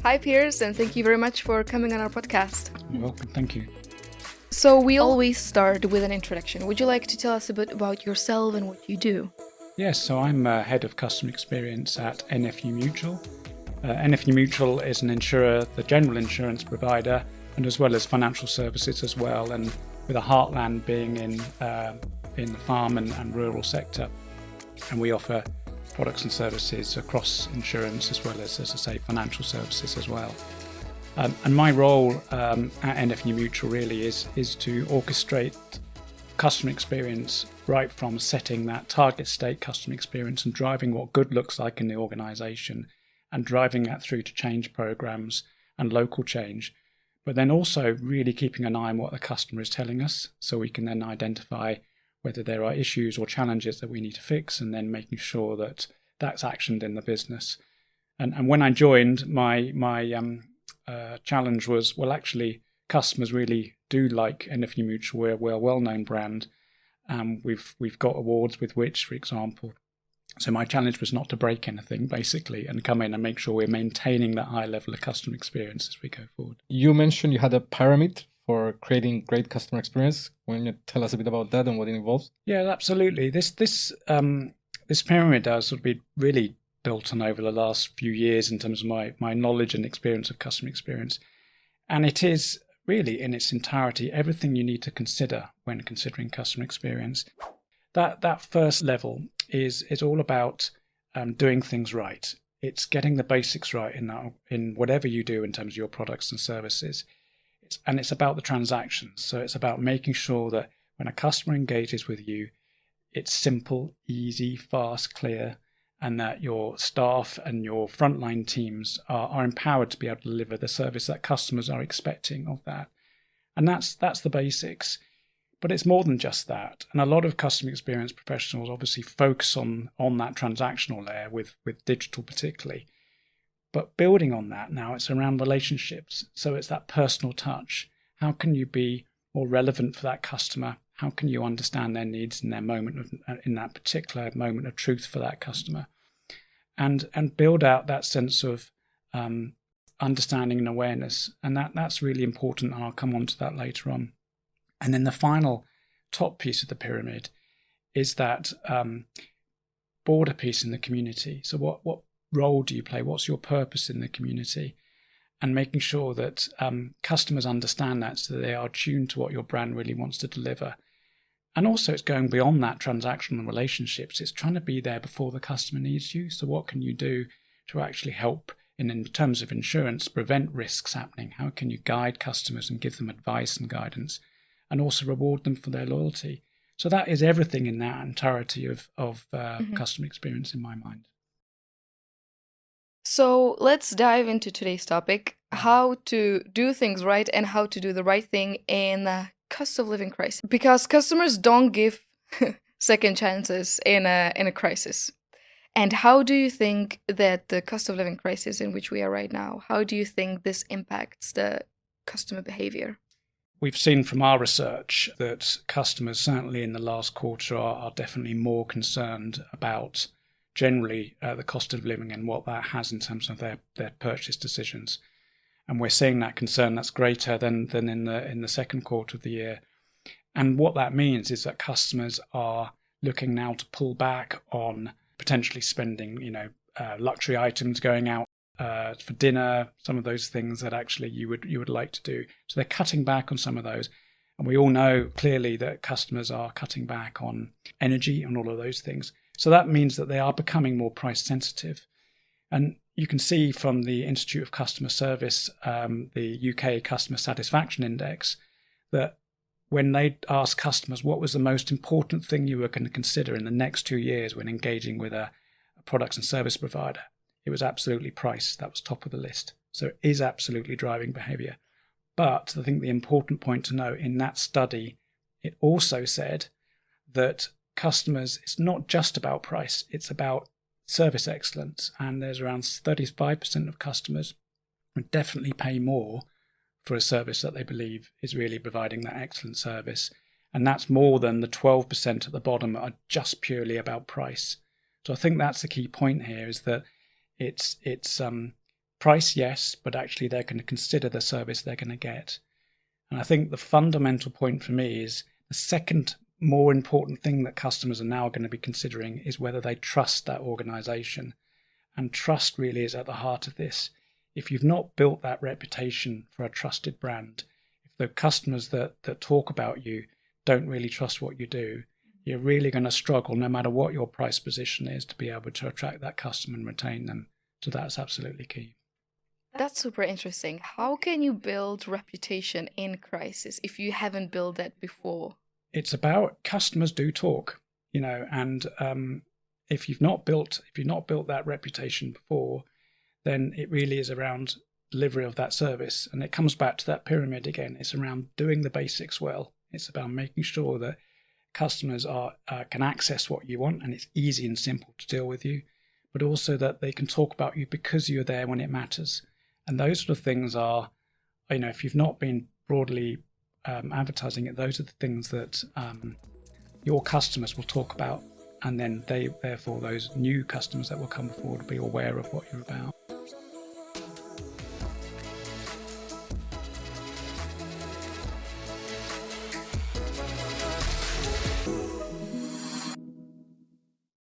Hi, Piers, and thank you very much for coming on our podcast. You're welcome. Thank you. So we always start with an introduction. Would you like to tell us a bit about yourself and what you do? Yes, so I'm Head of Customer Experience at NFU Mutual. NFU Mutual is an insurer, the general insurance provider, and as well as financial services as well, and with a heartland being in the farm and rural sector. And we offer products and services across insurance as well as I say, financial services as well. And my role at NFU Mutual really is to orchestrate customer experience right from setting that target state customer experience and driving what good looks like in the organisation and driving that through to change programs and local change, but then also really keeping an eye on what the customer is telling us so we can then identify whether there are issues or challenges that we need to fix and then making sure that that's actioned in the business. And when I joined, my challenge was, well, actually, customers really do like NFU Mutual. We're a well-known brand. We've got awards with which, for example. So my challenge was not to break anything, basically, and come in and make sure we're maintaining that high level of customer experience as we go forward. You mentioned you had a pyramid for creating great customer experience. Can you tell us a bit about that and what it involves? Yeah, absolutely. This pyramid has sort of been really built on over the last few years in terms of my knowledge and experience of customer experience. And it is really in its entirety everything you need to consider when considering customer experience. That first level is all about doing things right. It's getting the basics right in whatever you do in terms of your products and services. It's about the transactions. So it's about making sure that when a customer engages with you, it's simple, easy, fast, clear, and that your staff and your frontline teams are empowered to be able to deliver the service that customers are expecting of that. And that's the basics. But it's more than just that. And a lot of customer experience professionals obviously focus on that transactional layer with digital particularly. But building on that now, it's around relationships. So it's that personal touch. How can you be more relevant for that customer? How can you understand their needs in that particular moment of truth for that customer, and build out that sense of understanding and awareness? And that's really important, and I'll come on to that later on. And then the final top piece of the pyramid is that border piece in the community. So what role do you play? What's your purpose in the community? And making sure that customers understand that so that they are tuned to what your brand really wants to deliver. And also it's going beyond that transactional relationships. It's trying to be there before the customer needs you. So what can you do to actually help in terms of insurance, prevent risks happening? How can you guide customers and give them advice and guidance and also reward them for their loyalty? So that is everything in that entirety of customer experience in my mind. So let's dive into today's topic, how to do things right and how to do the right thing in a cost of living crisis. Because customers don't give second chances in a crisis. And how do you think that the cost of living crisis in which we are right now, how do you think this impacts the customer behavior? We've seen from our research that customers, certainly in the last quarter, are definitely more concerned about generally the cost of living and what that has in terms of their purchase decisions. And we're seeing that concern that's greater than in the second quarter of the year. And what that means is that customers are looking now to pull back on potentially spending, luxury items, going out for dinner, some of those things that actually you would like to do. So they're cutting back on some of those. And we all know clearly that customers are cutting back on energy and all of those things. So that means that they are becoming more price sensitive. And you can see from the Institute of Customer Service, the UK Customer Satisfaction Index, that when they asked customers what was the most important thing you were going to consider in the next 2 years when engaging with a products and service provider, it was absolutely price. That was top of the list. So it is absolutely driving behaviour. But I think the important point to note in that study, it also said that customers, it's not just about price, it's about service excellence. And there's around 35% of customers who definitely pay more for a service that they believe is really providing that excellent service. And that's more than the 12% at the bottom that are just purely about price. So I think that's the key point here, is that it's price, yes, but actually they're going to consider the service they're going to get. And I think the fundamental point for me is the second more important thing that customers are now going to be considering is whether they trust that organization. And trust really is at the heart of this. If you've not built that reputation for a trusted brand, if the customers that talk about you don't really trust what you do, you're really going to struggle, no matter what your price position is, to be able to attract that customer and retain them. So that's absolutely key. That's super interesting. How can you build reputation in crisis if you haven't built that before? It's about customers do talk, and if you've not built that reputation before, then it really is around delivery of that service. And it comes back to that pyramid again. It's around doing the basics well. It's about making sure that customers can access what you want and it's easy and simple to deal with you, but also that they can talk about you because you're there when it matters. And those sort of things are, if you've not been broadly advertising it, those are the things that your customers will talk about. And then therefore those new customers that will come forward will be aware of what you're about.